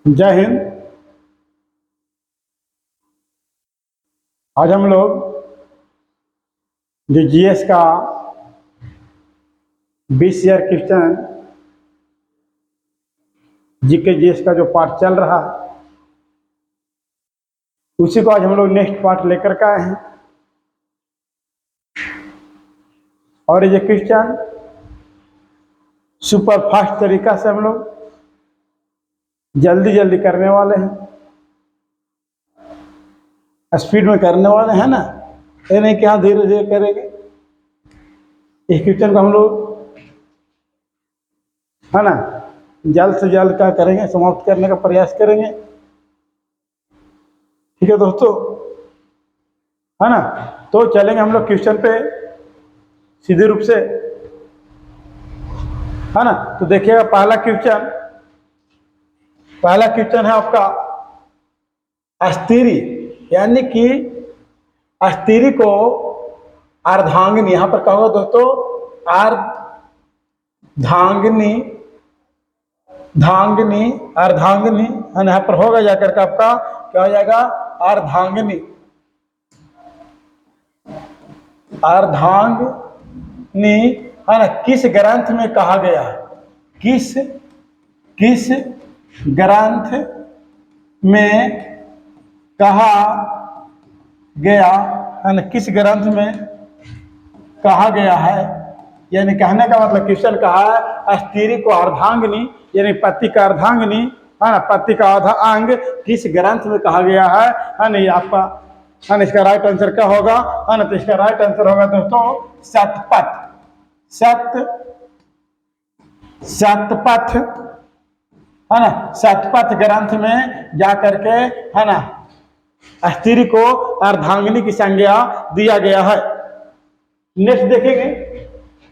जय हिंद। आज हम लोग जो जीएस का 20 ईयर क्वेश्चन जीके जीएस का जो पार्ट चल रहा है उसी को आज हम लोग नेक्स्ट पार्ट लेकर के आए हैं। और ये क्वेश्चन सुपर फास्ट तरीका से हम लोग जल्दी जल्दी करने वाले हैं, स्पीड में करने वाले हैं ना, ये नहीं कि हाँ धीरे धीरे करेंगे। इस क्वेश्चन को हम लोग है ना जल्द से जल्द क्या करेंगे, समाप्त करने का प्रयास करेंगे। ठीक है दोस्तों, है ना। तो चलेंगे हम लोग क्वेश्चन पे सीधे रूप से, है ना। तो देखिएगा पहला क्वेश्चन है आपका अस्थिरी, यानी कि अस्थिरी को अर्धांगिनी, यहां पर क्या होगा दोस्तों, अर्धांगिनी अर्धांगिनी, यहां पर होगा जाकर के आपका क्या हो जाएगा, अर्धांगिनी है ना। किस ग्रंथ में कहा गया है, किस ग्रंथ में कहा गया है ना, किस ग्रंथ में कहा गया है। यानी कहने का मतलब क्वेश्चन कहा है अस्थिरी को अर्धांगिनी यानी पति का अर्धांगिनी है ना, पति का आधा अंग किस ग्रंथ में कहा गया है ना। ये आपका है ना, इसका राइट आंसर क्या होगा है ना। तो इसका राइट आंसर होगा दोस्तों शतपथ है ना। शतपथ ग्रंथ में जा करके है ना अस्थिरी को अर्धांगिनी की संज्ञा दिया गया है। नेक्स्ट देखेंगे,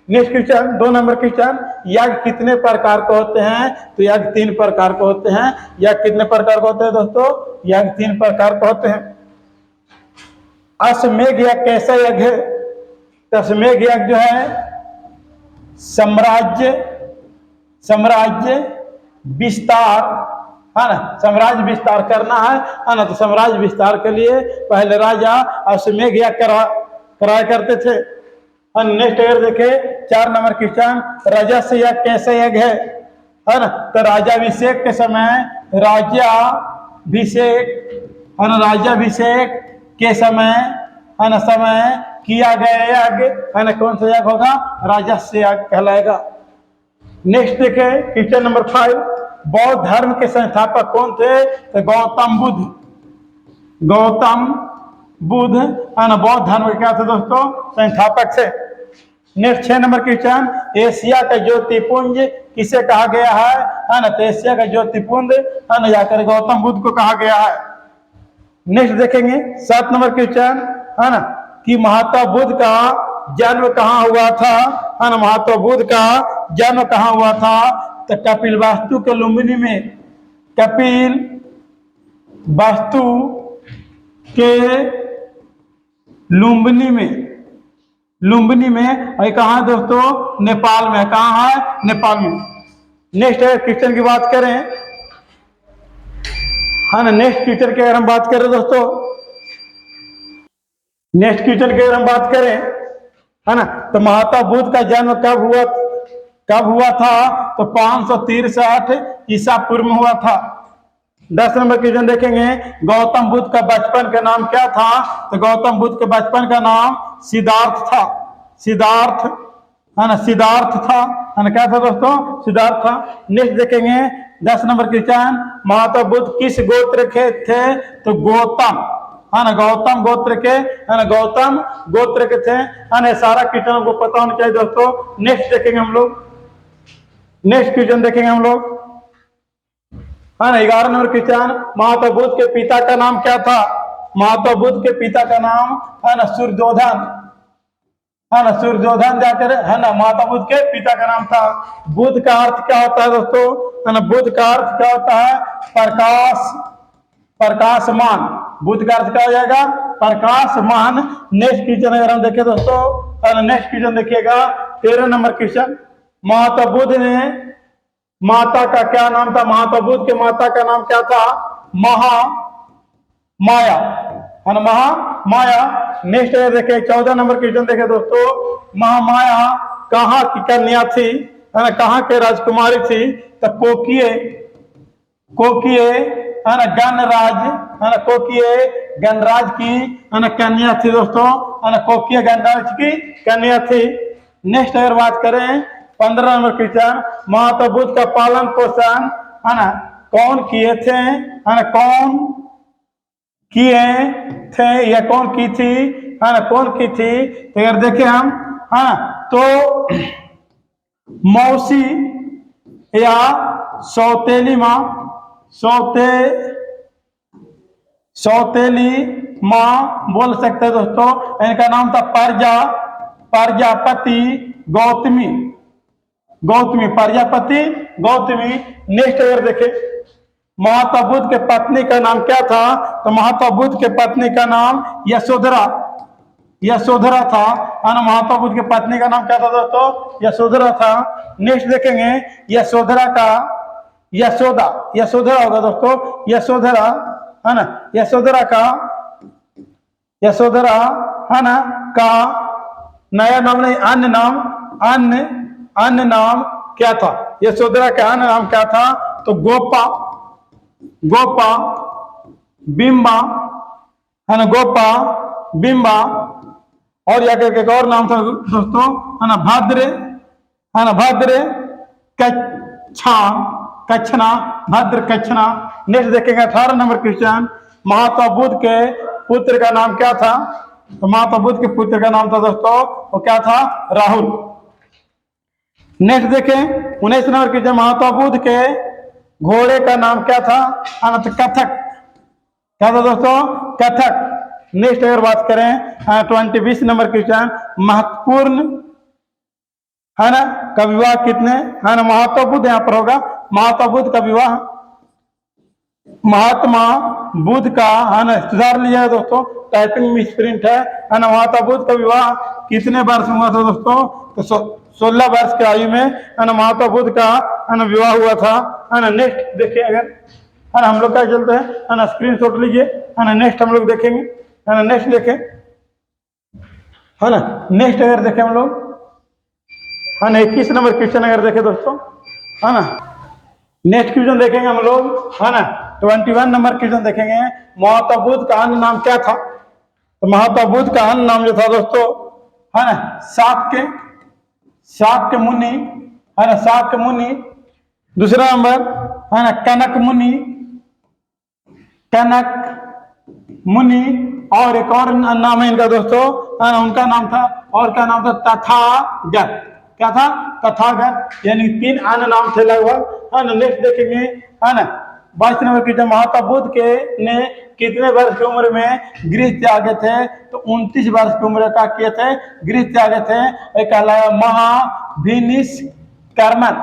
नेक्स्ट क्वेश्चन 2 नंबर क्वेश्चन, यज्ञ कितने प्रकार के होते हैं। तो यज्ञ 3 प्रकार के होते हैं। यज्ञ कितने प्रकार के होते हैं दोस्तों, यज्ञ 3 प्रकार के होते हैं। अश्वमेध यज्ञ कैसा यज्ञ है। तो अश्वमेध यज्ञ जो है साम्राज्य विस्तार है ना, साम्राज्य विस्तार करना है ना। तो साम्राज्य विस्तार के लिए पहले राजा अश्वमेध यज्ञ कराया करते थे। नेक्स्ट अगर देखे 4 नंबर क्वेश्चन, राजस्व यज्ञ कैसे यज्ञ है ना। तो राजाभिषेक के समय राजाभिषेक के समय है ना किया गया यज्ञ है ना, कौन सा यज्ञ होगा, राजस्व यज्ञ कहलाएगा। नेक्स्ट देखे क्वेश्चन नंबर 5, बौद्ध धर्म के संस्थापक कौन थे। तो गौतम बुद्ध है ना, बौद्ध धर्म के क्या थे दोस्तों, संस्थापक से। नेक्स्ट 6 नंबर क्वेश्चन, एशिया का ज्योतिपुंज किसे कहा गया है ना। तो एशिया का ज्योतिपुंज है ना जाकर गौतम बुद्ध को कहा गया है। नेक्स्ट देखेंगे 7 नंबर क्वेश्चन है ना, कि महात्मा बुद्ध का जन्म कहाँ हुआ था है ना। महात्मा बुद्ध का जन्म कहाँ हुआ था। तो कपिलवस्तु के लुम्बिनी में, कपिलवस्तु के लुम्बिनी में कहाँ दोस्तों, नेपाल में। कहाँ है, नेपाल में। नेक्स्ट क्वेश्चन की बात करें है ना, नेक्स्ट क्वेश्चन की अगर हम बात करें दोस्तों, नेक्स्ट क्वेश्चन की अगर हम बात करें है ना, तो महात्मा बुद्ध का जन्म कब हुआ था। तो 563 ईसा पूर्व में हुआ था। 10 नंबर क्वेश्चन देखेंगे, गौतम बुद्ध का बचपन का नाम क्या था। तो गौतम बुद्ध के बचपन का नाम सिद्धार्थ था है ना, सिद्धार्थ था है ना, क्या था दोस्तों, सिद्धार्थ था। नेक्स्ट देखेंगे 10 नंबर क्वेश्चन, महात्मा बुद्ध किस गोत्र के थे। तो गौतम है ना, गौतम गोत्र के है ना, गौतम गोत्र के थे है ना। सारा क्वेश्चन आपको पता होना चाहिए दोस्तों। नेक्स्ट देखेंगे हम लोग, नेक्स्ट क्वेश्चन देखेंगे हम लोग है ना। 11 नंबर क्वेश्चन, महात्मा बुद्ध के पिता का नाम क्या था। महात्मा बुद्ध के पिता का नाम है ना सूर्यधोधन है ना, सूर्यधोधन जाकर है ना महात्मा बुद्ध के पिता का नाम था। बुद्ध का अर्थ क्या होता है दोस्तों है ना, बुद्ध का अर्थ क्या होता है, प्रकाशमान। बुद्ध का अर्थ क्या हो जाएगा, प्रकाशमान। नेक्स्ट क्वेश्चन अगर हम देखें दोस्तों, नेक्स्ट क्वेश्चन देखिएगा 13 नंबर क्वेश्चन, महात्मा बुद्ध ने माता का क्या नाम था? महात्मा बुद्ध के माता का नाम क्या था? माया, है ना, महामाया। नेक्स्ट देखे 14 नंबर क्वेश्चन देखे दोस्तों, महामाया कहाँ की कन्या थी, है ना, कहाँ के राजकुमारी थी? तो कोकिए, कोकिए, है ना, गणराज, है ना, कोकिए गणराज की, है ना, कन्या थी दोस्तों, है ना, कोकिए गणराज की कन्या थी। नेक्स्ट अगर बात करें 15 नंबर क्वेश्चन, महात्मा बुद्ध का पालन पोषण, है ना, कौन किए थे, है ना, कौन किए थे या कौन की थी, है ना, कौन की थी? तो अगर देखें हम, हाँ, तो मौसी या सौतेली माँ, सौतेली माँ बोल सकते हैं दोस्तों। इनका नाम था प्रजापति गौतमी, प्रजापति गौतमी। नेक्स्ट अगर देखें, महात्मा बुद्ध के पत्नी का नाम क्या था? तो महात्मा बुद्ध के पत्नी का नाम यशोधरा था, है ना। महात्मा बुद्ध के पत्नी का नाम क्या था दोस्तों? यशोधरा था। नेक्स्ट देखेंगे यशोधरा का, यशोधरा होगा दोस्तों, यशोधरा, है ना, यशोधरा, है ना, का नया नाम नहीं, अन्य नाम क्या था? यशोधरा का अन्य नाम क्या था? तो गोपा, बिंबा, है ना, गोपा, बिंबा। और या करके एक और नाम था दोस्तों, है ना, भद्र, है ना, भद्र कच्छना, भद्र कच्छना। नेक्स्ट देखेंगे 18 नंबर क्वेश्चन, महात्मा बुद्ध के पुत्र का नाम क्या था? तो महात्मा बुद्ध के पुत्र का नाम था दोस्तों, वो क्या था? राहुल। नेक्स्ट देखें 19 नंबर क्वेश्चन, महात्मा बुद्ध के घोड़े का नाम क्या था? तो कथक, क्या था दोस्तों? कथक। नेक्स्ट अगर बात करें 20 नंबर क्वेश्चन, महत्वपूर्ण, है ना, का विवाह कितने, है ना, महात्मा बुद्ध यहाँ पर होगा, महात्मा बुद्ध का विवाह, महात्मा बुद्ध का, है ना, सुधार लीजिएगा दोस्तों, टाइपिंग मिसप्रिंट है ना। महात्मा बुद्ध का विवाह कितने वर्ष में हुआ था दोस्तों? तो 16 वर्ष की आयु में, है ना, महात्मा बुद्ध का, है ना, विवाह हुआ था, है ना। नेक्स्ट देखिए अगर, है ना, हम लोग क्या चलते हैं, है ना, स्क्रीनशॉट लीजिए, है ना। नेक्स्ट हम लोग देखेंगे, है ना, नेक्स्ट देखें, है ना। नेक्स्ट अगर देखें हम लोग, है ना, 21 नंबर क्वेश्चन अगर देखें दोस्तों, है ना, नेक्स्ट क्वेश्चन देखेंगे हम लोग, है ना, 21 नंबर क्वेश्चन देखेंगे, महात्मा बुद्ध का अन्य नाम क्या था? तो महात्मा बुद्ध का अन्य नाम जो था दोस्तों, है ना, शाक्य मुनि, है ना, शाक्य मुनि। दूसरा नंबर, है ना, कनक मुनि। और एक और नाम है इनका दोस्तों, है ना, उनका नाम था, और क्या नाम था? तथागत। क्या था? तथागत। यानी 3 अन्य नाम थे लगभग, है ना। नेक्स्ट देखेंगे, है ना, 22 नंबर की, जब महात्मा बुद्ध के ने कितने वर्ष की उम्र में गृह त्यागे थे? तो 29 वर्ष की उम्र का किए थे, गृह त्यागे थे। एक कहलाया महाभिनिष कर्मन,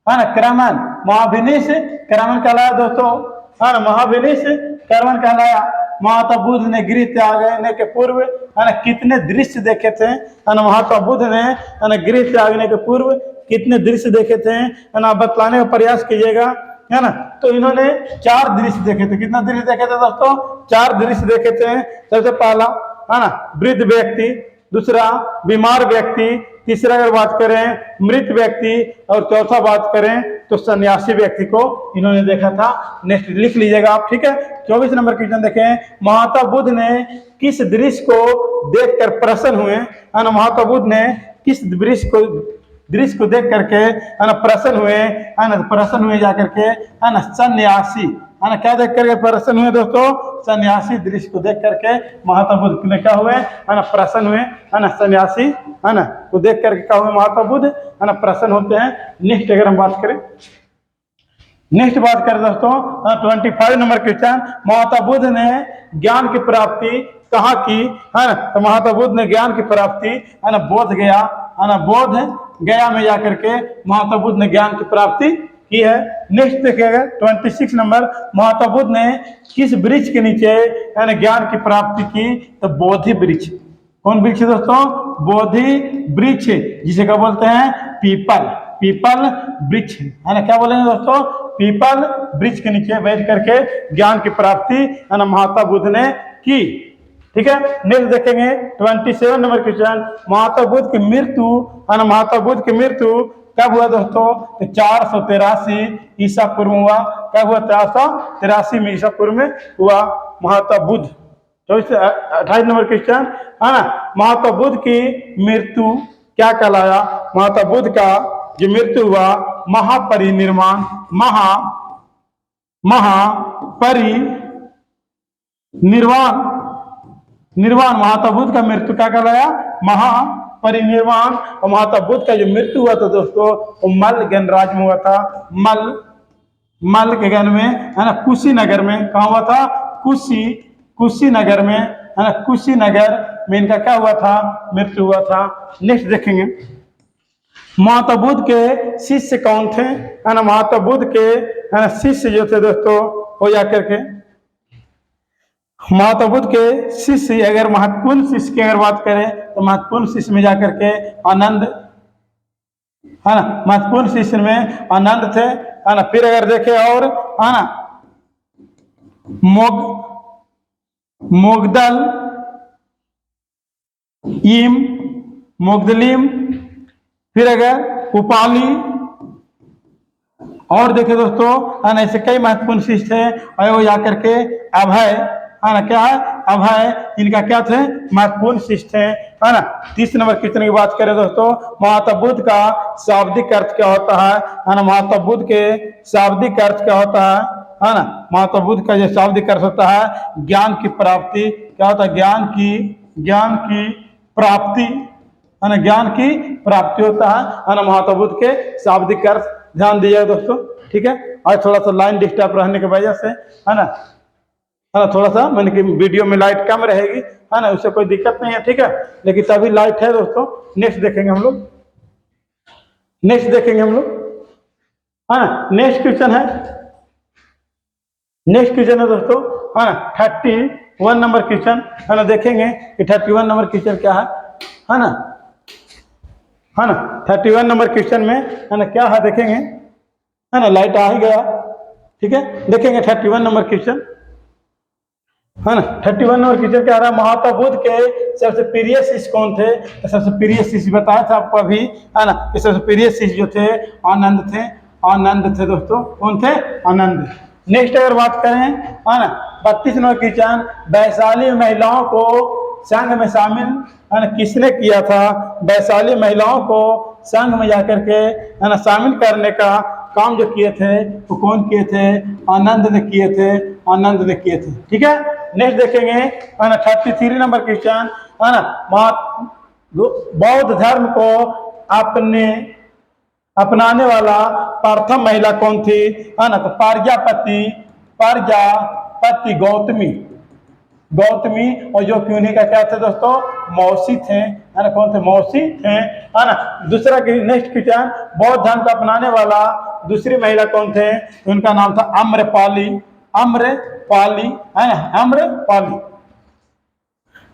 है ना, क्रमन, महाभिनिष कर्मन कहलाया दोस्तों, है ना, महाभिनिष कर्मन कहलाया। महात्मा बुद्ध ने गृह त्यागने के पूर्व, है ना, कितने दृश्य देखे थे? है ना, महात्मा बुद्ध ने, है ना, गृह त्यागने के पूर्व कितने दृश्य देखे थे? है ना, बतलाने का प्रयास कीजिएगा, है ना। तो इन्होंने 4 दृश्य देखे थे। कितना दृश्य देखे थे दोस्तों? 4 दृश्य देखे थे। सबसे पहला, है ना, वृद्ध व्यक्ति, दूसरा बीमार व्यक्ति, तीसरा अगर बात करें मृत व्यक्ति, और चौथा बात करें तो सन्यासी व्यक्ति को इन्होंने देखा था। नेक्स्ट लिख लीजिएगा आप, ठीक है। 24 नंबर क्वेश्चन देखें, महात्मा बुद्ध ने किस दृश्य को देखकर प्रसन्न हुए? है ना, महात्मा बुद्ध ने किस दृश्य को देख करके, है ना, प्रसन्न हुए? है ना, प्रसन्न हुए जाकर के, है ना, सन्यासी, है ना, क्या देख करके प्रसन्न हुए दोस्तों? सन्यासी दृश्य को देख करके महात्मा बुद्ध ने क्या हुए? है ना, प्रसन्न हुए, है ना, सन्यासी, है ना, को देख करके क्या हुए? महात्मा बुद्ध, है ना, प्रसन्न होते हैं। नेक्स्ट अगर हम बात करें, नेक्स्ट बात करें दोस्तों 25 नंबर क्वेश्चन, महात्मा बुद्ध ने ज्ञान की प्राप्ति कहाँ की? है ना, तो महात्मा बुद्ध ने ज्ञान की प्राप्ति, है ना, बोध गया, है ना, बोध गया में जाकर के महात्मा बुद्ध ने ज्ञान की प्राप्ति की है। नेक्स्ट देखिएगा 26 नंबर, महात्मा बुद्ध ने किस वृक्ष के नीचे, है ना, ज्ञान की प्राप्ति की? तो बोधि वृक्ष। कौन वृक्ष दोस्तों? बोधि वृक्ष, जिसे क्या बोलते हैं? पीपल। पीपल वृक्ष, है ना, क्या बोलेंगे दोस्तों, पीपल वृक्ष के नीचे बैठ करके ज्ञान की प्राप्ति, है ना, महात्मा बुद्ध ने की। ठीक है, नेक्स्ट देखेंगे 27 नंबर क्वेश्चन, महात्मा बुद्ध की मृत्यु, है ना, महात्मा बुद्ध की मृत्यु कब हुआ दोस्तों, तो 483 ईसा पूर्व में हुआ। कब हुआ, 483 में ईसा पूर्व में हुआ महात्मा बुद्ध। तो 28 नंबर क्वेश्चन, है ना, महात्मा बुद्ध की मृत्यु क्या कहलाया, महात्मा बुद्ध का जो मृत्यु हुआ महापरिनिर्वाण, निर्वाण, महात्मा बुद्ध का मृत्यु क्या कहलाया, महापरिनिर्वाण। और महात्मा बुद्ध का जो मृत्यु हुआ था दोस्तों, वो मल्ल गणराज्य में हुआ था, मल्ल के गण में, है ना, कुशीनगर में। कहा हुआ था, कुशीनगर में, है ना, कुशीनगर में इनका क्या हुआ था, मृत्यु हुआ था। नेक्स्ट देखेंगे, महात्मा बुद्ध के शिष्य कौन थे, है ना, महात्मा बुद्ध के, है ना, शिष्य जो थे दोस्तों, हो जाकर के महात्मा बुद्ध के शिष्य, अगर महत्वपूर्ण शिष्य की अगर बात करें तो महत्वपूर्ण शिष्य में जाकर के आनंद, है ना, महत्वपूर्ण शिष्य में आनंद थे, है ना। फिर अगर देखें और, है ना, मोगदलिम, फिर अगर उपाली, और देखें दोस्तों, है ना, ऐसे कई महत्वपूर्ण शिष्य थे। और वो जाकर के अभय, है ना, क्या है, अभय, इनका क्या थे, महत्वपूर्ण शिष्य थे, है ना। 30 नंबर क्वेश्चन की बात करें दोस्तों, महात्मा बुद्ध का शाब्दिक अर्थ क्या होता है ना, महात्मा बुद्ध के शाब्दिक अर्थ क्या होता है ना, महात्मा बुद्ध का जो शाब्दिक अर्थ होता है ज्ञान की प्राप्ति, क्या होता है, ज्ञान की प्राप्ति, है ना, ज्ञान की प्राप्ति होता है ना, महात्मा बुद्ध के शाब्दिक अर्थ। ध्यान दीजिएगा दोस्तों, ठीक है। आज थोड़ा सा लाइन डिस्टर्ब रहने की वजह से, है ना, थोड़ा सा मैंने कि वीडियो में लाइट कम रहेगी, है ना, उससे कोई दिक्कत नहीं है, ठीक है, लेकिन तभी लाइट है दोस्तों। नेक्स्ट देखेंगे हम लोग, है ना। नेक्स्ट क्वेश्चन है दोस्तों, है ना, 31 नंबर क्वेश्चन, है ना। देखेंगे कि 31 नंबर क्वेश्चन क्या है ना, 31 नंबर क्वेश्चन में, है ना, क्या है देखेंगे, है ना, लाइट आ ही गया, ठीक है। देखेंगे 31 नंबर क्वेश्चन, है ना। 31 नंबर क्वेश्चन क्या रहा, महात्मा बुद्ध के सबसे प्रिय शिष्य कौन थे, तो सबसे प्रिय शिष्य बताया था आपको अभी, है ना, कि सबसे प्रिय शिष्य जो थे आनंद थे दोस्तों। कौन थे, आनंद। नेक्स्ट अगर बात करें, है ना, 32 नंबर क्वेश्चन, वैशाली महिलाओं को संघ में शामिल, है ना, किसने किया था, वैशाली महिलाओं को संघ में जाकर के, है ना, शामिल करने का काम जो किए थे वो कौन किए थे, आनंद ने किए थे, ठीक है। नेक्स्ट देखेंगे, है ना, 33 नंबर क्वेश्चन, है ना, बौद्ध धर्म को अपनाने वाला प्रथम महिला कौन थी, है ना, तो प्रजापति गौतमी, और जो कि उन्हीं का क्या थे दोस्तों, मौसी थे, है ना, कौन थे, मौसी थे, है ना। दूसरा नेक्स्ट क्वेश्चन, बौद्ध धर्म को अपनाने वाला दूसरी महिला कौन थे, उनका नाम था आम्रपाली, है ना, आम्रपाली।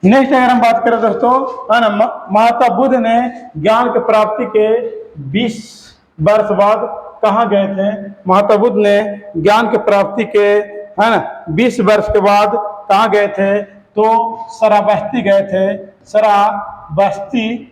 नेक्स्ट अगर हम बात करें दोस्तों, है ना, महात्मा बुद्ध ने ज्ञान की प्राप्ति के 20 वर्ष बाद कहाँ गए थे, महात्मा बुद्ध ने ज्ञान की प्राप्ति के, है ना, 20 वर्ष के बाद कहाँ गए थे, तो श्रावस्ती गए थे, श्रावस्ती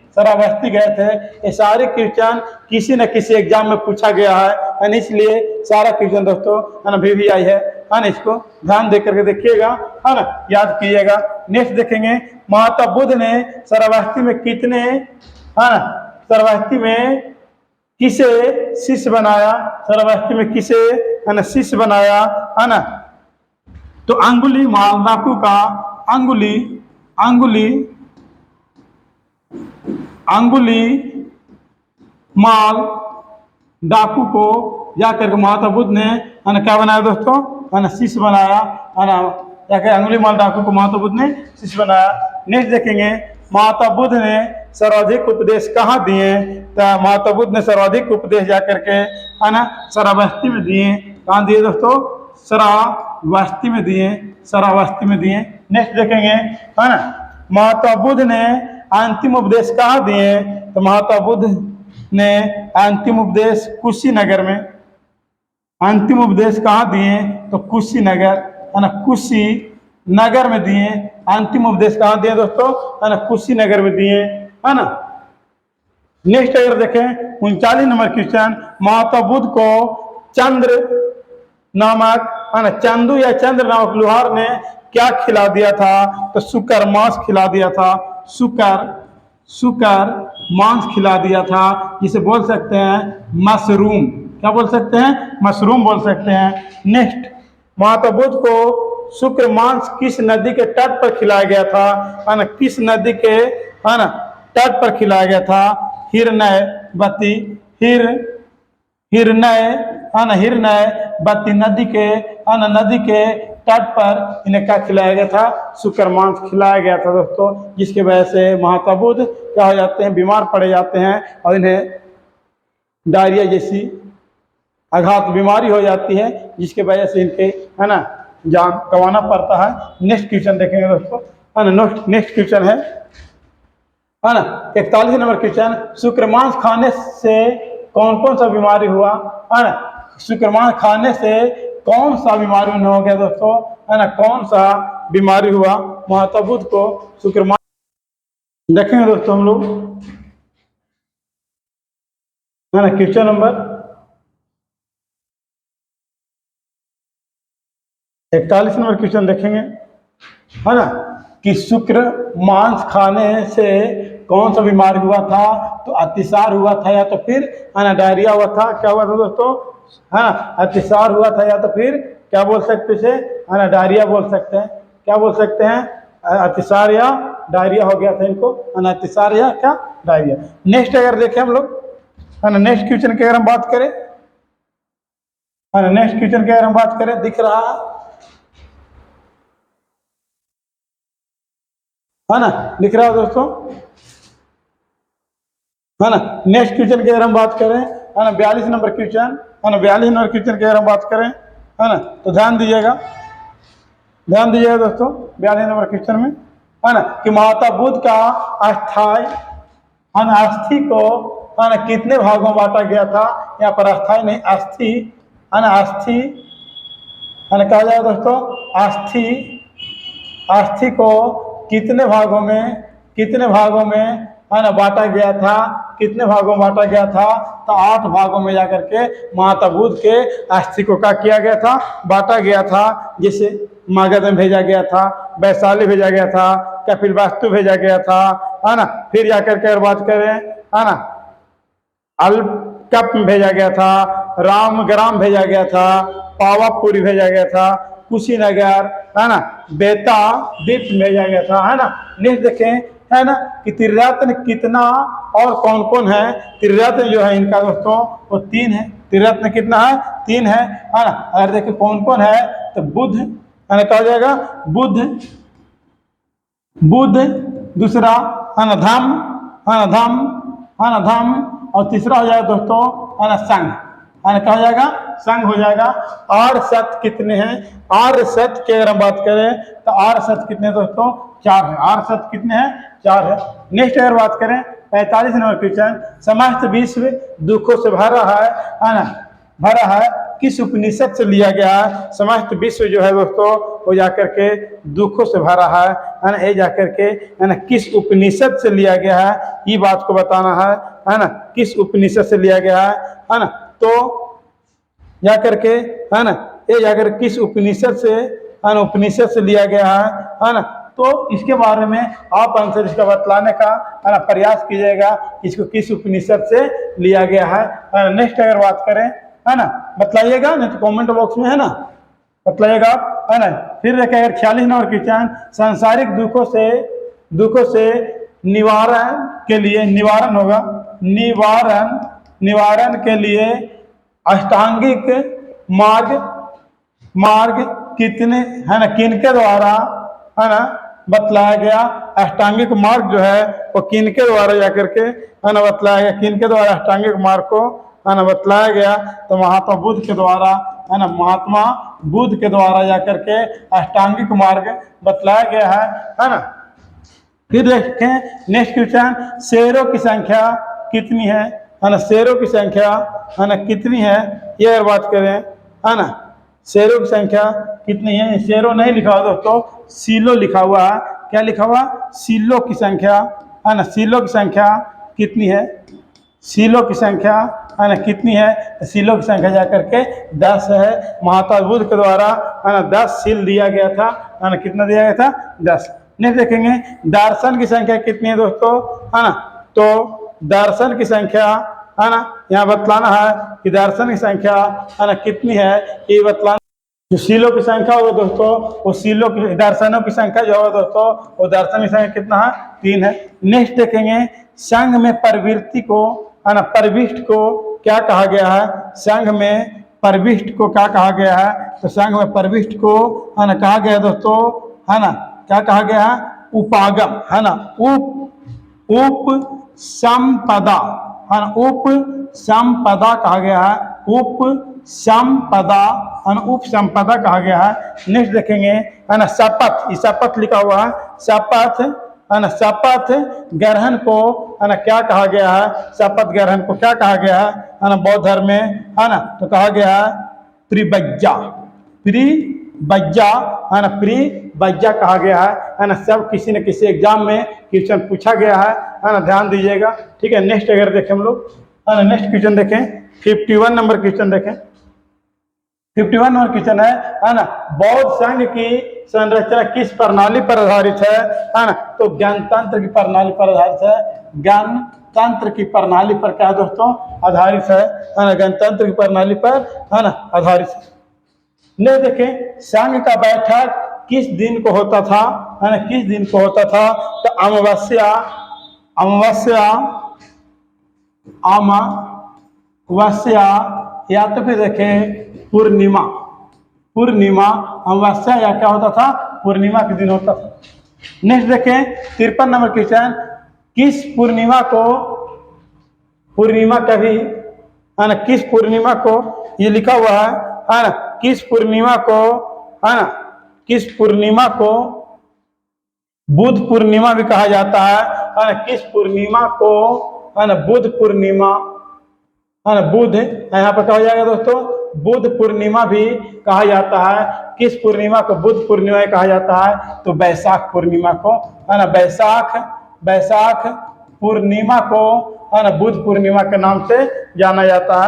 गए थे। ये सारे क्वेश्चन किसी न किसी एग्जाम में पूछा गया है, इसलिए सारा क्वेश्चन दोस्तों, है ना, VVI है ना, इसको ध्यान दे करके देखिएगा, है ना, याद कीजिएगा। नेक्स्ट देखेंगे, महात्मा बुद्ध ने श्रावस्ती में कितने, है ना, श्रावस्ती में किसे शिष्य बनाया, श्रावस्ती में किसे, है ना, शिष्य बनाया, है ना, तो अंगुली माल डाकू का अंगुली माल डाकू को जाकर के महात्मा बुद्ध ने, है ना, क्या बनाया दोस्तों, है ना, शिष्य बनाया, है ना, जाकर अंगुली माल डाकू को महात्मा बुद्ध ने शिष्य बनाया। नेक्स्ट देखेंगे, महात्मा बुद्ध ने सर्वाधिक उपदेश कहाँ दिए, तो महात्मा बुद्ध ने सर्वाधिक उपदेश जाकर के, है ना, श्रावस्ती में दिए। कहाँ दिए दोस्तों, श्रावस्ती में दिए। नेक्स्ट देखेंगे, है ना, महात्मा बुद्ध ने अंतिम उपदेश कहाँ दिए, तो महात्मा बुद्ध ने अंतिम उपदेश कुशीनगर में, अंतिम उपदेश कहाँ दिए तो कुशीनगर, है ना, कुशीनगर में दिए। अंतिम उपदेश कहाँ दिए दोस्तों, है ना, कुशीनगर में दिए, है ना। नेक्स्ट अगर देखें 39 नंबर क्वेश्चन, महात्मा बुद्ध को चंद्र नामक, है ना, चंदू या चंद्र नामक लोहार ने क्या खिला दिया था तो शुकर मांस खिला दिया था, शुकर मांस खिला दिया था, जिसे बोल सकते हैं मशरूम। क्या बोल सकते हैं, मशरूम बोल सकते हैं। नेक्स्ट, महात्मा बुद्ध को शुक्र मांस किस नदी के तट पर खिलाया गया था, है ना, किस नदी के, है ना, तट पर खिलाया गया था, हिरण्यवती, हिरण्य, है ना, हिरण्यवती नदी के, है ना, नदी के तट पर इन्हें क्या खिलाया गया था, शुकर मांस खिलाया गया था दोस्तों, जिसकी वजह से महात्मा बुद्ध क्या हो जाते हैं, बीमार पड़े जाते हैं और इन्हें डायरिया जैसी आघात बीमारी हो जाती है, जिसके वजह से इनके, है ना, जान गंवाना पड़ता है। नेक्स्ट क्वेश्चन देखेंगे दोस्तों, है ना, नेक्स्ट क्वेश्चन है ना 41 नंबर क्वेश्चन, शुक्र मांस खाने से कौन कौन सा बीमारी हुआ, है ना, शुक्र मांस खाने से कौन सा बीमारी नहीं हो गया दोस्तों, है ना, कौन सा बीमारी हुआ महात्मा बुद्ध को शुक्र मांस। देखेंगे दोस्तों हम लोग, है ना, क्वेश्चन नंबर 41 नंबर क्वेश्चन देखेंगे, है ना, कि शुक्र मांस खाने से कौन सा बीमारी हुआ था तो अतिसार हुआ था या तो फिर, है ना, डायरिया हुआ था। क्या हुआ था दोस्तों, है ना, अतिसार हुआ था या तो फिर क्या बोल सकते हैं, है ना, डायरिया बोल सकते हैं। क्या बोल सकते हैं, अतिसार या डायरिया हो गया था इनको, है ना, अतिसार या क्या डायरिया। नेक्स्ट अगर देखें हम लोग, है ना, नेक्स्ट क्वेश्चन की अगर हम बात करें, है ना, नेक्स्ट क्वेश्चन की अगर हम बात करें, दिख रहा है ना, दिख रहा है दोस्तों, है ना। नेक्स्ट क्वेश्चन की अगर हम बात करें, है ना, 42 नंबर क्वेश्चन, है ना, 42 नंबर क्वेश्चन की अगर हम बात करें, है ना, तो ध्यान दीजिएगा दोस्तों 42 नंबर क्वेश्चन में, है ना, कि महात्मा बुद्ध का अस्थाई, है ना, अस्थि को, है ना, कितने भागों में बांटा गया था। यहाँ पर अस्थाई नहीं, अस्थि, है ना, अस्थि, है ना, कहा जाए दोस्तों, अस्थि को कितने भागों में, है ना, बांटा गया था, कितने भागों में बांटा गया था तो 8 भागों में जाकर के महात्मा बुद्ध के अस्थि को क्या किया गया था, बांटा गया था। जैसे मगध में भेजा गया था, वैशाली भेजा गया था, कपिलवस्तु भेजा गया था, है ना, फिर जाकर के अगर बात करें, है ना, अलकप में भेजा गया था, रामग्राम भेजा गया था, पावापुरी भेजा गया था, कुशीनगर, है ना, बेता द्वीप भेजा गया था, है ना। नेक्स्ट देखें, है ना, कि त्रिरत्न कितना और कौन कौन है। त्रिरत्न जो है इनका दोस्तों वो 3 है। त्रिरत्न कितना है, 3 है ना। अगर देखें कौन कौन है तो बुद्ध, है ना, कहा जाएगा बुद्ध, दूसरा है ना धम्म, और तीसरा हो जाएगा दोस्तों, है ना, संघ, है ना, कहा जाएगा संघ हो जाएगा। आर्य सत्य कितने हैं, आर्य सत्य की अगर हम बात करें तो आर्य सत्य कितने दोस्तों, 4 है। आर्य सत्य कितने हैं, 4 है। नेक्स्ट अगर बात करें 45 नंबर क्वेश्चन, समस्त विश्व दुखों से भरा है ना, किस उपनिषद से लिया गया है। समस्त विश्व जो है दोस्तों वो जाकर के दुखों से भरा है ना, ये जाकर के, है ना, किस उपनिषद से लिया गया है, ये बात को बताना है ना, किस उपनिषद से लिया गया है ना। तो जाकर के, है ना, ये जाकर किस उपनिषद से, है ना, उपनिषद से लिया गया है ना। तो इसके बारे में आप आंसर इसका बतलाने का, है ना, प्रयास कीजिएगा, इसको किस उपनिषद से लिया गया है ना। नेक्स्ट अगर बात करें, है ना, बतलाइएगा नहीं तो कमेंट बॉक्स में, है ना, बतलाइएगा आप, है ना। फिर देखिए अगर 46 नंबर क्वेश्चन, सांसारिक दुखों से निवारण के लिए, निवारण के लिए अष्टांगिक मार्ग कितने, है ना, किनके द्वारा, है ना, बतलाया गया। अष्टांगिक मार्ग जो है वो किनके द्वारा जाकर के, है ना, बतलाया गया, किनके द्वारा अष्टांगिक मार्ग को, है ना, बतलाया गया तो महात्मा बुद्ध के द्वारा, है ना, महात्मा बुद्ध के द्वारा जाकर के अष्टांगिक मार्ग बतलाया गया है ना। फिर देखें नेक्स्ट क्वेश्चन, शेरों की संख्या कितनी है, है ना शेरों की संख्या है ना कितनी है, ये अगर बात करें है ना शेरों की संख्या कितनी है, शेरों नहीं लिखा हुआ दोस्तों, सीलों लिखा हुआ है। क्या लिखा हुआ, सीलों की संख्या है ना, सीलों की संख्या कितनी है, सीलों की संख्या है ना कितनी है, सीलों की संख्या जाकर के 10 है। महात्मा बुद्ध के द्वारा है ना 10 सील दिया गया था, है ना कितना दिया गया था 10। नेक्स्ट देखेंगे दर्शन की संख्या कितनी है दोस्तों, है ना, तो दर्शन की संख्या है ना यहाँ बतलाना है कि दर्शन की संख्या है ना कितनी है, ये बतलाना। जो सीलों की संख्या होगा दोस्तों, वो सीलों की दर्शनों की संख्या जो होगा दोस्तों, वो दर्शन की संख्या कितना है 3 है। नेक्स्ट देखेंगे संघ में प्रवृत्ति को है ना प्रविष्ट को क्या कहा गया है, संघ में प्रविष्ट को क्या कहा गया है, तो संघ में प्रविष्ट को है ना कहा गया दोस्तों, है ना क्या कहा गया है, उपागम है ना, उप संपदा है ना, उप संपदा कहा गया है, उप संपदा है ना, उप संपदा कहा गया है। नेक्स्ट देखेंगे है ना शपथ, ये शपथ लिखा हुआ है, शपथ है ना, शपथ ग्रहण को है ना क्या कहा गया है, शपथ ग्रहण को क्या कहा गया है ना बौद्ध धर्म में है ना, तो कहा गया है त्रिबज्जा, त्रिबज्जा है ना, त्रिबज्जा कहा गया है ना। सब किसी न किसी एग्जाम में क्वेश्चन पूछा गया है ना, ध्यान दीजिएगा, ठीक है। नेक्स्ट अगर देखें हम लोग है ना, नेक्स्ट क्वेश्चन देखें 51 नंबर क्वेश्चन देखें, 51 नंबर क्वेश्चन है ना, बौद्ध संघ की संरचना किस प्रणाली पर आधारित है ना, तो गणतंत्र की प्रणाली पर आधारित है, गणतंत्र की प्रणाली पर क्या दोस्तों आधारित है ना, गणतंत्र की प्रणाली पर है ना आधारित है। नहीं देखें संघ का बैठक किस दिन को होता था है ना, किस दिन को होता था, तो अमावस्या, अमावस्या, अमावस्या या तो फिर देखें पूर्णिमा, पूर्णिमा अमावस्या या क्या होता था पूर्णिमा के दिन होता था। नेक्स्ट देखें 53 नंबर क्वेश्चन, किस पूर्णिमा को, पूर्णिमा कभी है ना, किस पूर्णिमा को, ये लिखा हुआ है ना, किस पूर्णिमा को है ना, किस पूर्णिमा को बुद्ध पूर्णिमा भी कहा जाता है ना, किस पूर्णिमा को है ना बुद्ध पूर्णिमा है ना, बुद्ध यहाँ पर क्या हो जाएगा दोस्तों, बुद्ध पूर्णिमा भी कहा जाता है। किस पूर्णिमा को बुद्ध पूर्णिमा कहा जाता है, तो वैशाख पूर्णिमा को है ना, वैशाख, वैशाख पूर्णिमा को है ना बुद्ध पूर्णिमा के नाम से जाना जाता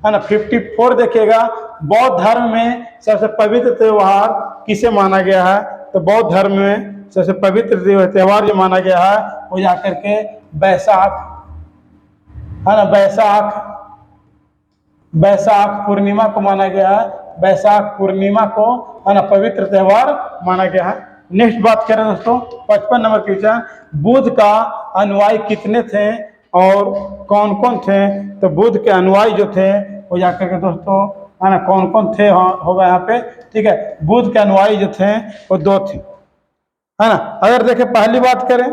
है ना। 54 देखिएगा, बौद्ध धर्म में सबसे पवित्र त्योहार किसे माना गया है, तो बौद्ध धर्म में सबसे पवित्र त्योहार जो माना गया है वो जाकर के वैशाख है ना, वैशाख, वैशाख पूर्णिमा को माना गया है, वैशाख पूर्णिमा को है ना पवित्र त्योहार माना गया है। नेक्स्ट बात करें दोस्तों 55 नंबर क्वेश्चन, बुद्ध का अनुयायी कितने थे और कौन कौन थे, तो बुद्ध के अनुयायी जो थे वो जाकर के दोस्तों है ना कौन कौन थे होगा यहाँ पे, ठीक है। बुद्ध के अनुयायी जो थे वो 2 थे है ना। अगर देखें पहली बात करें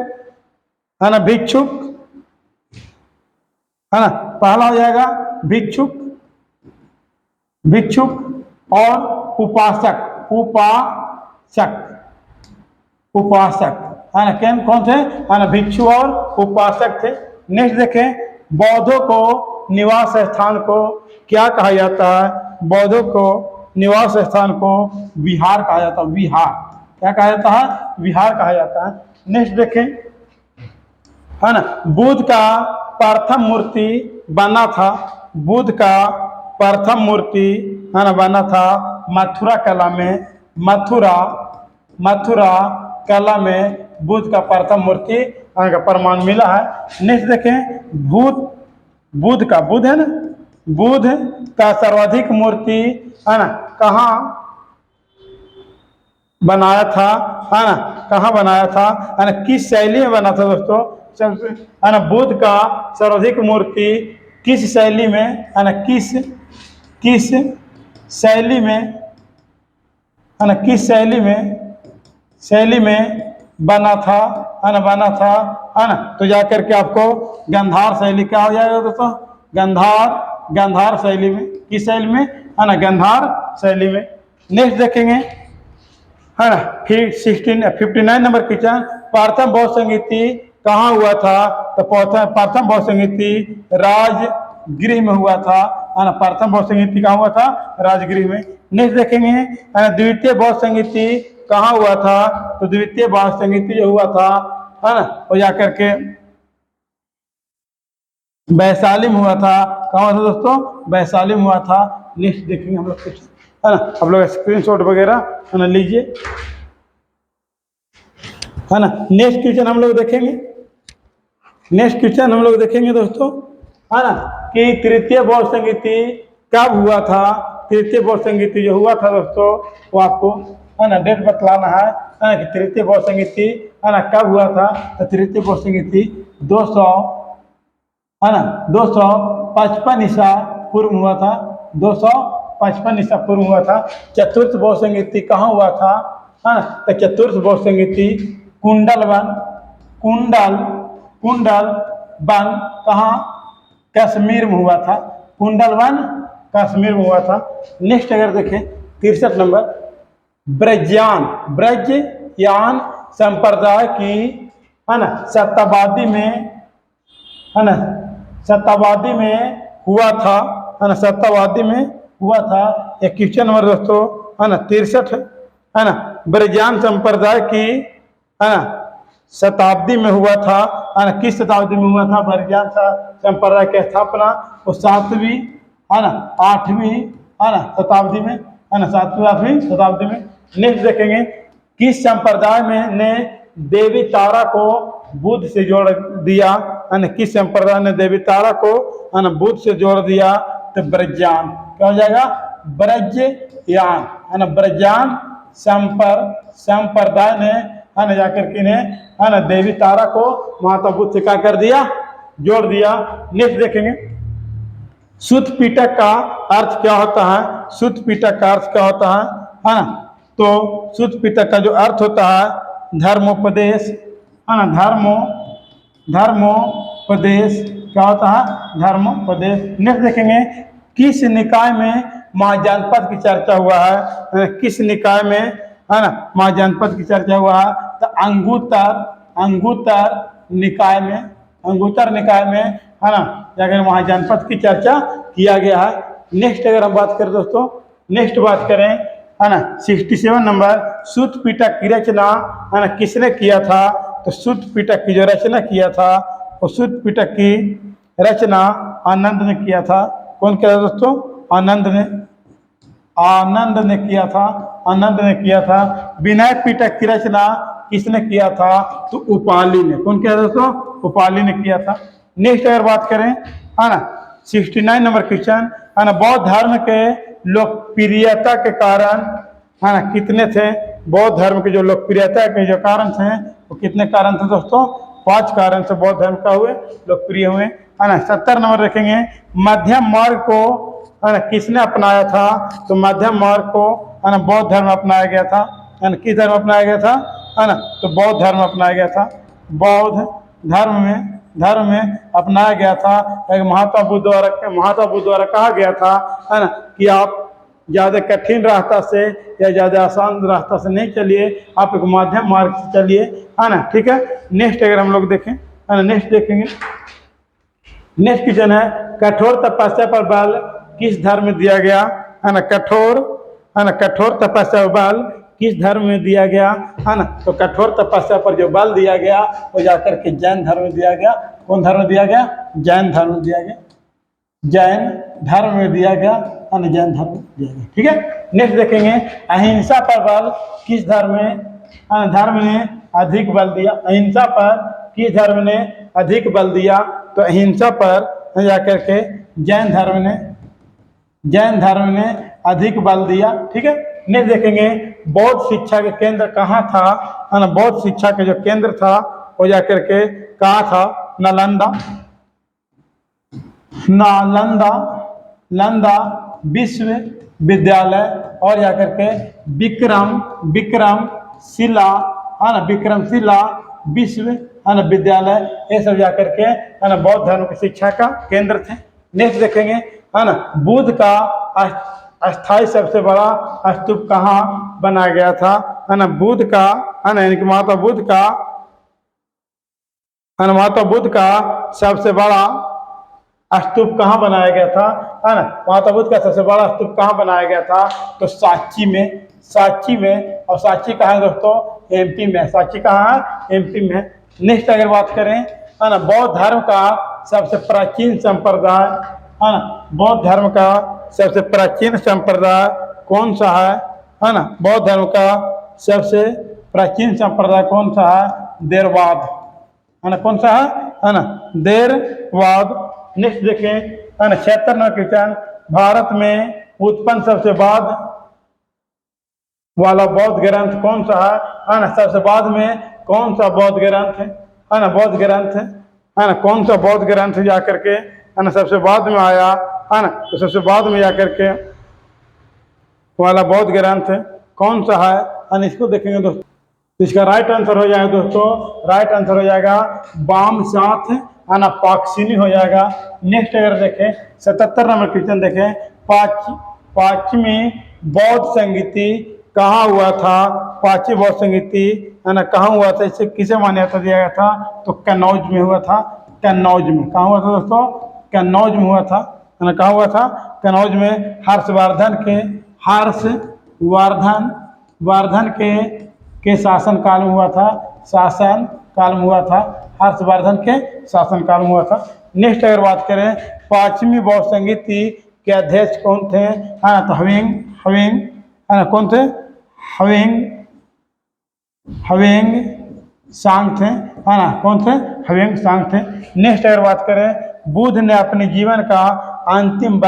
है ना भिक्षुक है ना, पहला हो जाएगा भिक्षुक, भिक्षुक और उपासक, उपासक, उपासक है ना, कौन कौन थे है ना, भिक्षु और उपासक थे। नेक्स्ट देखें बौद्धों को निवास स्थान को क्या कहा जाता है, बौद्धों को निवास स्थान को विहार कहा जाता है, विहार, क्या कहा जाता है, विहार कहा जाता है। नेक्स्ट देखें है ना, बुद्ध का प्रथम मूर्ति बना था, बुद्ध का प्रथम मूर्ति है ना बना था मथुरा कला में, मथुरा, मथुरा कला में बुद्ध का प्रथम मूर्ति का प्रमाण मिला है। नेक्स्ट देखें बुद्ध का, बुद्ध है ना, बुद्ध का सर्वाधिक मूर्ति है ना कहाँ बनाया था है ना, कहाँ बनाया था है ना, किस शैली में बना था दोस्तों, सबसे है ना बुद्ध का सर्वाधिक मूर्ति किस शैली में है ना, किस शैली में है ना, किस शैली में बना था है ना, बना था है ना, तो जाकर के आपको गांधार शैली क्या हो जाएगा दोस्तों, गांधार शैली में, किस शैली में है ना, गांधार शैली में। नेक्स्ट देखेंगे है ना फिर 59 नंबर क्वेश्चन, प्रथम बौद्ध संगीति कहाँ हुआ था? तो प्रथम बौद्ध संगीति राजगृह में हुआ था, है ना। प्रथम बौद्ध संगीति कहाँ हुआ था? राजगृह में। नेक्स्ट देखेंगे, द्वितीय बौद्ध संगीति कहाँ हुआ था? तो द्वितीय बौद्ध संगीति जो हुआ था, है ना, वो जाकर के वैशाली में हुआ था। कहाँ हुआ था दोस्तों? वैशाली में हुआ था। नेक्स्ट देखेंगे हम लोग कुछ, है ना, आप लोग स्क्रीनशॉट वगैरह, है ना, लीजिए, है ना। नेक्स्ट क्वेश्चन हम लोग देखेंगे, नेक्स्ट क्वेश्चन हम लोग देखेंगे दोस्तों, है ना, कि तृतीय बौद्ध संगीति कब हुआ था? तृतीय बौद्ध संगीति जो हुआ था दोस्तों, वो आपको, है ना, डेट बतलाना है ना, कि तृतीय बौद्ध संगीति, है ना, कब हुआ था? तो तृतीय बौद्ध संगीति 200, है ना, 255 ईसा पूर्व हुआ था। 255 ईसा पूर्व हुआ था। चतुर्थ बौद्ध संगीति कहाँ हुआ था? है ना, तो चतुर्थ बौद्ध संगीति कुंडलवन, कुंडल वन कहाँ? कश्मीर में हुआ था। कुंडलवन कश्मीर में हुआ था। नेक्स्ट अगर देखें 63 नंबर, ब्रजयान संप्रदाय की, है ना, शताब्दी में, है ना, शताब्दी में हुआ था, है ना, शताब्दी में हुआ था। एक क्वेश्चन नंबर दोस्तों, है ना, 63, है ना, ब्रजयान संप्रदाय की, है ना, शताब्दी में हुआ था, है ना। किस शताब्दी में हुआ था ब्रजयान संप्रदाय की स्थापना? वो 7वीं, है ना, 8वीं, है ना, शताब्दी में, है ना, 7वीं 8वीं शताब्दी में। नेक्स्ट देखेंगे, किस संप्रदाय में ने देवी तारा को बुद्ध से जोड़ दिया? है ना, किस संप्रदाय ने देवी तारा को, है ना, बुद्ध से जोड़ दिया? तो ब्रजयान। क्या हो जाएगा? ब्रजयान, है ना, ब्रजयान संप्रदाय ने, है ना, जाकर के ने, है ना, देवी तारा को महात्मा बुद्ध से क्या कर दिया? जोड़ दिया। नेक्स्ट देखेंगे, सुत्त पिटक का अर्थ क्या होता है? सुत्त पिटक का अर्थ क्या होता है ना? तो सुत्त पिटक का जो अर्थ होता है धर्मोपदेश, है ना, धर्मोपदेश क्या होता है? धर्मोपदेश। नेक्स्ट देखेंगे, किस निकाय में महाजनपद की चर्चा हुआ है? किस निकाय में, है ना, महाजनपद की चर्चा हुआ है? तो अंगुत्तर निकाय में, अंगुत्तर निकाय में, है ना, जाकर महाजनपद की चर्चा किया गया है। नेक्स्ट अगर हम बात करें दोस्तों, नेक्स्ट बात करें, है ना, 67 नंबर, सुत्त पिटक की रचना, है ना, किसने किया था? तो सुत्त पिटक की जो रचना किया था, वो सुत्त पिटक की रचना आनंद ने किया था। कौन किया था दोस्तों? आनंद ने किया था, आनंद ने किया था। विनय पिटक की रचना किसने किया था? तो उपाली ने। कौन किया दोस्तों? उपाली ने किया था। नेक्स्ट अगर बात करें, है ना, 69 नंबर क्वेश्चन, है ना, बौद्ध धर्म के लोकप्रियता के कारण, है ना, कितने थे? बौद्ध धर्म के जो लोकप्रियता के जो कारण थे, वो कितने कारण थे दोस्तों? 5 कारण से बौद्ध धर्म का हुए लोकप्रिय हुए, है ना। 70 नंबर देखेंगे, मध्यम मार्ग को, है ना, किसने अपनाया था? तो मध्यम मार्ग को, है ना, बौद्ध धर्म अपनाया गया था, है ना। किस धर्म अपनाया गया था? है ना, तो बौद्ध धर्म अपनाया गया था। बौद्ध धर्म में अपनाया गया था। महात्मा बुद्ध द्वारा कहा गया था, है ना, कि आप ज़्यादा कठिन रास्ता से या ज़्यादा आसान रास्ता से नहीं चलिए, आप एक मध्यम मार्ग से चलिए, है ना। ठीक है। नेक्स्ट अगर हम लोग देखें, है ना, नेक्स्ट देखेंगे, नेक्स्ट क्वेश्चन है, कठोर तपस्या पर बल किस धर्म में दिया गया? है ना, कठोर तपस्या पर बल किस धर्म में दिया गया? है ना, तो कठोर तपस्या पर जो बल दिया गया वो जाकर के जैन धर्म में दिया गया। कौन धर्म में दिया गया? जैन धर्म में दिया गया, जैन धर्म में दिया गया, है ना, जैन धर्म में दिया गया। ठीक है। नेक्स्ट देखेंगे, अहिंसा पर बल किस धर्म ने अधिक बल दिया? अहिंसा पर किस धर्म ने अधिक बल दिया? तो अहिंसा पर जाकर के जैन धर्म ने अधिक बल दिया। ठीक है। नेक्स्ट देखेंगे, बौद्ध शिक्षा के केंद्र कहाँ था? है ना, बौद्ध शिक्षा के जो केंद्र था वो जाकर के कहाँ था? नालंदा विश्वविद्यालय और जाकर के विक्रमशिला, है ना, विक्रमशिला विश्व, है ना, विद्यालय, ये सब जाकर के, है ना, बौद्ध धर्म की शिक्षा का केंद्र थे। नेक्स्ट देखेंगे, है ना, बुद्ध का अस्थाई सबसे बड़ा स्तूप कहाँ बनाया गया था? है ना, बुद्ध का, है ना, यानी कि महात्मा बुद्ध का महात्मा बुद्ध का सबसे बड़ा स्तूप कहाँ बनाया गया था, है ना। महात्मा बुद्ध का सबसे बड़ा स्तूप कहाँ बनाया गया था, तो सांची में, सांची में। और सांची कहाँ है दोस्तों, एमपी में। सांची कहाँ है, एमपी में। नेक्स्ट अगर बात करें, है ना, बौद्ध धर्म का सबसे प्राचीन संप्रदाय, है ना, बौद्ध धर्म का सबसे प्राचीन संप्रदाय कौन सा है ना। बौद्ध धर्म का सबसे प्राचीन संप्रदाय कौन सा है, देरवाद, है ना। कौन सा है ना, देरवाद। नेक्स्ट देखें, है ना, 76 नंबर क्वेश्चन, भारत में उत्पन्न सबसे बाद वाला बौद्ध ग्रंथ कौन सा है ना। सबसे बाद में कौन सा बौद्ध ग्रंथ है ना, बौद्ध ग्रंथ है ना, कौन सा बौद्ध ग्रंथ जा करके, है ना, सबसे बाद में आया, है ना। तो सबसे बाद में जा करके वाला बौद्ध ग्रंथ कौन सा है ना, इसको देखेंगे दोस्तों। तो इसका राइट आंसर हो जाएगा दोस्तों, राइट आंसर हो जाएगा बाम साथ, है ना, पाक्सिनी हो जाएगा। नेक्स्ट अगर देखें, 77 नंबर क्वेश्चन देखें, पांचवी बौद्ध संगीति कहाँ हुआ था। पांचवी बौद्ध संगीति, है ना, कहाँ हुआ था, इसे किसे मान्यता दिया गया था, तो कन्नौज में हुआ था। कन्नौज में कहाँ हुआ था दोस्तों, कन्नौज में हुआ था, है ना। कहाँ हुआ था, कन्नौज में। हर्षवर्धन के शासन काल में हुआ था, शासन काल में हुआ था, हर्षवर्धन के शासन काल में हुआ था। नेक्स्ट अगर बात करें, पांचवी बौद्ध संगीति के अध्यक्ष कौन थे, हाँ, तो हवेंग, है ना, कौन थे, हवेंग सांग थे, है ना, कौन थे, हवेंग सांग थे। नेक्स्ट अगर बात करें, बुद्ध ने अपने जीवन का अंतिम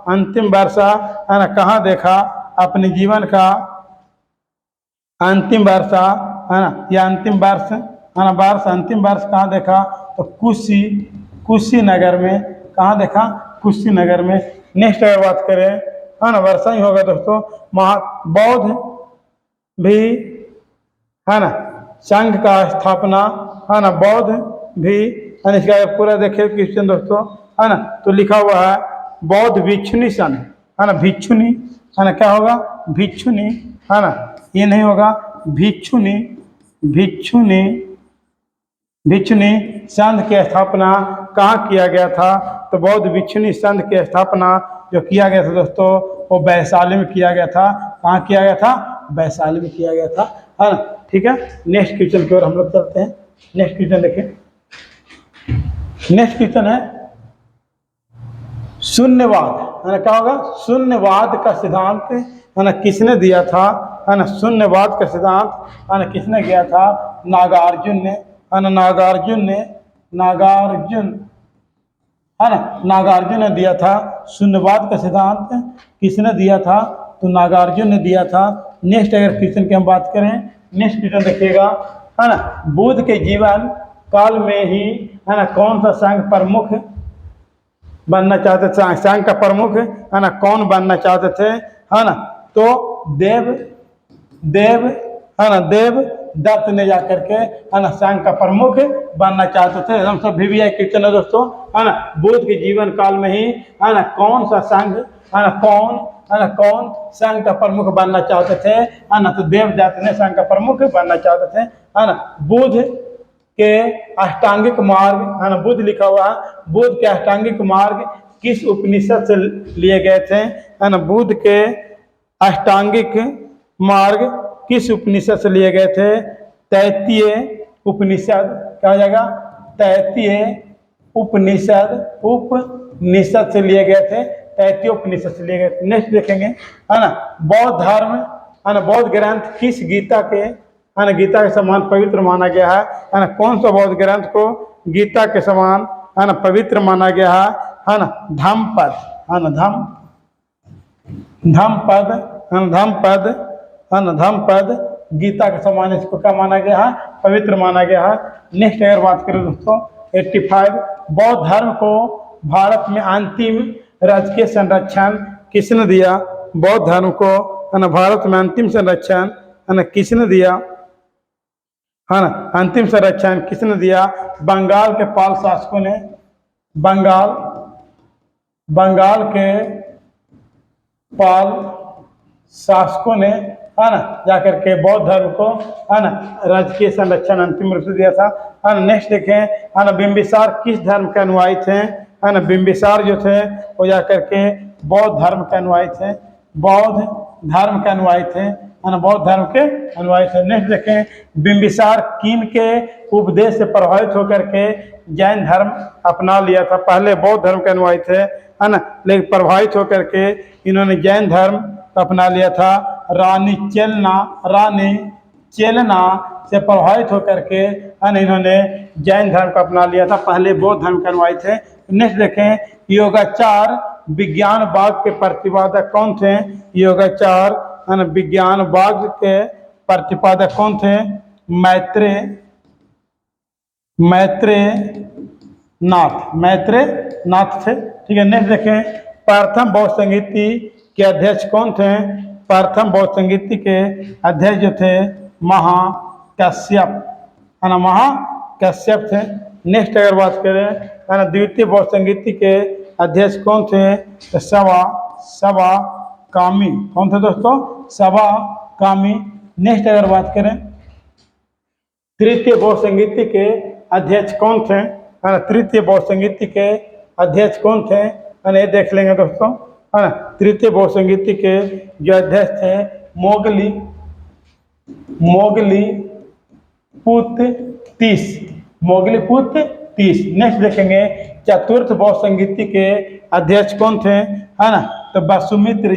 अंतिम वर्ष, है ना, कहाँ देखा, अपने जीवन का अंतिम वर्ष, है ना, या अंतिम वर्ष, है ना, अंतिम वर्ष कहाँ देखा, तो कुशीनगर में। कहाँ देखा, कुशीनगर में। नेक्स्ट अगर बात करें, है ना, वर्षा ही होगा दोस्तों। बौद्ध भी, है ना, संघ का स्थापना, है ना, बौद्ध भी, है ना, इसका पूरा देखिए क्वेश्चन दोस्तों, है ना, तो लिखा हुआ है बौद्ध भिक्षुनी संघ, है ना, भिक्षुनी, है ना, क्या होगा, भिक्षुनी, है ना, ये नहीं होगा, भिक्षुनी संघ की स्थापना कहाँ किया गया था, तो बौद्ध भिक्षुनी संघ की स्थापना जो किया गया था दोस्तों, वो वैशाली में किया गया था। कहाँ किया गया था, वैशाली में किया गया था, है ना। ठीक है, नेक्स्ट क्वेश्चन की ओर हम लोग चलते हैं। नेक्स्ट क्वेश्चन देखिए, नेक्स्ट क्वेश्चन है शून्यवाद, है ना, क्या होगा, शून्यवाद का सिद्धांत, है ना, किसने दिया था, है ना। शून्यवाद का सिद्धांत, है ना, किसने किया था, नागार्जुन ने, है ना, नागार्जुन, है ना, नागार्जुन ने दिया था। शून्यवाद का सिद्धांत किसने दिया था, तो नागार्जुन ने दिया था। नेक्स्ट अगर क्वेश्चन की हम बात करें, नेक्स्ट क्वेश्चन देखिएगा, है ना, बुद्ध के जीवन काल में ही, है ना, कौन सा संघ प्रमुख बनना चाहते थे, संघ का प्रमुख, है ना, कौन बनना चाहते थे, है ना, तो है ना, देवदत्त ने जाकर के, है ना, संघ का प्रमुख बनना चाहते थे। हम सब VVI क्वेश्चन है दोस्तों, है ना, बुद्ध के जीवन काल में ही, है ना, कौन सा संघ, है ना, कौन संघ का प्रमुख बनना चाहते थे, है ना, तो देवदत्त ने संघ का प्रमुख बनना चाहते थे, है ना। बुद्ध के अष्टांगिक मार्ग, है ना, बुद्ध लिखा हुआ है, बुद्ध के अष्टांगिक मार्ग किस उपनिषद से लिए गए थे, है ना। बुद्ध के अष्टांगिक मार्ग किस उपनिषद से लिए गए थे, तैतीय उपनिषद, क्या हो जाएगा, तैतीय उपनिषद से लिए गए थे, तैतीय उपनिषद से लिए गए थे। नेक्स्ट देखेंगे, है ना, बौद्ध धर्म, है ना, बौद्ध ग्रंथ किस गीता के, है ना, गीता के समान पवित्र माना गया है ना। कौन सा बौद्ध ग्रंथ को गीता के समान, है ना, पवित्र माना गया है ना, धम्मपद, है ना, धम्मपद गीता के समान इसको क्या माना गया है, पवित्र माना गया है। नेक्स्ट अगर बात करें दोस्तों, 85 बौद्ध धर्म को भारत में अंतिम राजकीय संरक्षण किसने दिया, बौद्ध धर्म को, है ना, भारत में अंतिम संरक्षण, है ना, किसने दिया, है ना, अंतिम संरक्षण किसने दिया, बंगाल के पाल शासकों ने, बंगाल के पाल शासकों ने, है ना, जाकर के बौद्ध धर्म को है ना राजकीय संरक्षण अंतिम रूप से दिया था। है ना, नेक्स्ट देखें, है ना, बिंबिसार किस धर्म के अनुयायी थे? है ना, बिंबिसार जो थे वो जाकर के बौद्ध धर्म के अनुयायी थे, बौद्ध धर्म के अनुयायी थे, है ना, बौद्ध धर्म के अनुयायी थे। नेक्स्ट देखें, बिंबिसार किन के उपदेश से प्रभावित होकर के जैन धर्म अपना लिया था? पहले बौद्ध धर्म के अनुयायी थे, है ना, लेकिन प्रभावित होकर के इन्होंने जैन धर्म अपना लिया था। रानी चेलना से प्रभावित होकर के है ना इन्होंने जैन धर्म को अपना लिया था। पहले बौद्ध धर्म के अनुयायी थे। नेक्स्ट देखें, योगाचार विज्ञानवाद के प्रतिपादक कौन थे? योगाचार है ना विज्ञानवाद के प्रतिपादक कौन थे? मैत्रेयनाथ थे। ठीक है, नेक्स्ट देखें, प्रथम बौद्ध संगीति के अध्यक्ष कौन थे? प्रथम बौद्ध संगीति के अध्यक्ष जो थे महाकश्यप, है ना, महाकश्यप थे। नेक्स्ट अगर बात करें, है ना, द्वितीय बौद्ध संगीति के अध्यक्ष कौन थे? तो सवा कामी। कौन थे दोस्तों? सवा कामी। नेक्स्ट अगर बात करें, तृतीय बौद्ध संगीति के अध्यक्ष कौन थे? है ना, तृतीय बौद्ध संगीति के अध्यक्ष कौन थे? है ना, ये देख लेंगे दोस्तों। है ना, तृतीय बौद्ध संगीति के जो अध्यक्ष थे मोगलीपुत्र तीस। नेक्स्ट देखेंगे, चतुर्थ बौद्ध संगीति के अध्यक्ष कौन थे? है ना, तो वसुमित्र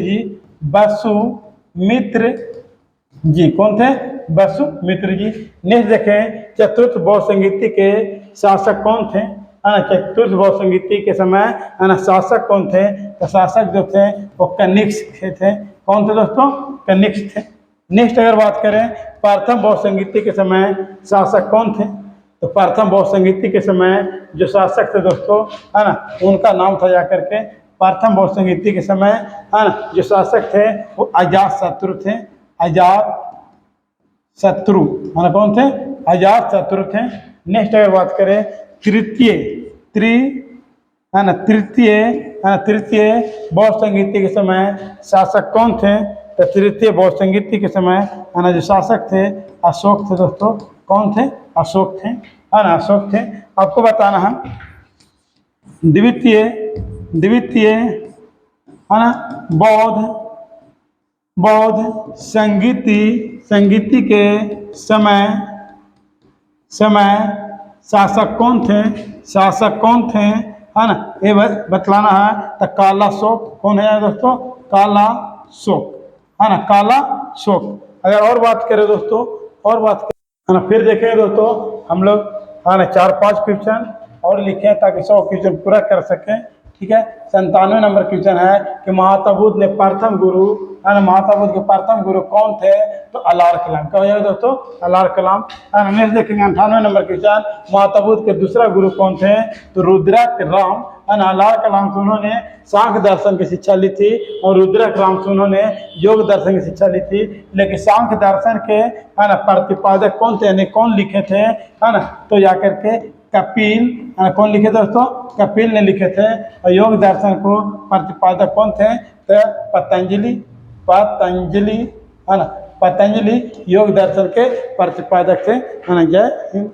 जी कौन थे? वसुमित्र जी। नेक्स्ट देखें, चतुर्थ बौद्ध संगीति के शासक कौन थे? है ना, चतुर्थ बौद्ध संगीति के समय है ना शासक कौन थे? तो शासक जो थे वो कनिष्क थे। कौन थे दोस्तों? कनिष्क थे। नेक्स्ट अगर बात करें, प्रथम बौद्ध संगीति के समय शासक कौन थे? तो प्रथम बौद्ध संगीति के समय जो शासक थे दोस्तों, है ना, उनका नाम था जाकर के प्रथम बौद्ध संगीति के समय है ना जो शासक थे वो अजातशत्रु थे। अजातशत्रु है ना, कौन थे? अजातशत्रु थे। नेक्स्ट अगर बात करें, तृतीय बौद्ध संगीति के समय शासक कौन थे? तो तृतीय बौद्ध संगीति के समय है ना जो शासक थे अशोक थे दोस्तों। कौन थे? अशोक थे, है ना, अशोक थे। आपको बताना है द्वितीय है ना बौद्ध संगीति के समय शासक कौन थे? है ना, ये बतलाना है। तो कालाशोक। कौन है दोस्तों? कालाशोक, है ना, कालाशोक। अगर और बात करें दोस्तों, है ना, फिर देखें दोस्तों हम लोग है ना 4-5 क्वेश्चन और लिखे ताकि 100 क्वेश्चन पूरा कर सकें। ठीक है, 97 नंबर क्वेश्चन है कि महात्मा बुद्ध ने प्रथम गुरु, है ना, महात्मा बुद्ध के प्रथम गुरु कौन थे? तो अलार कलाम। क्या हो जाएगा दोस्तों? अलार कलाम। नेक्स्ट देखेंगे 98 नंबर क्वेश्चन, महात्मा बुद्ध के दूसरा गुरु कौन थे? तो रुद्रक राम, है ना। अलार कलाम से उन्होंने सांख्य दर्शन की शिक्षा ली थी और रुद्रक राम से उन्होंने योग दर्शन की शिक्षा ली थी। लेकिन सांख्य दर्शन के है ना प्रतिपादक कौन थे, यानी कौन लिखे थे? है ना, तो जाकर के कपिल, कौन लिखे दोस्तों? कपिल ने लिखे थे। और योग दर्शन को प्रतिपादक कौन थे? तो पतंजलि, है ना, पतंजलि योग दर्शन के प्रतिपादक थे। है ना। जय हिंद।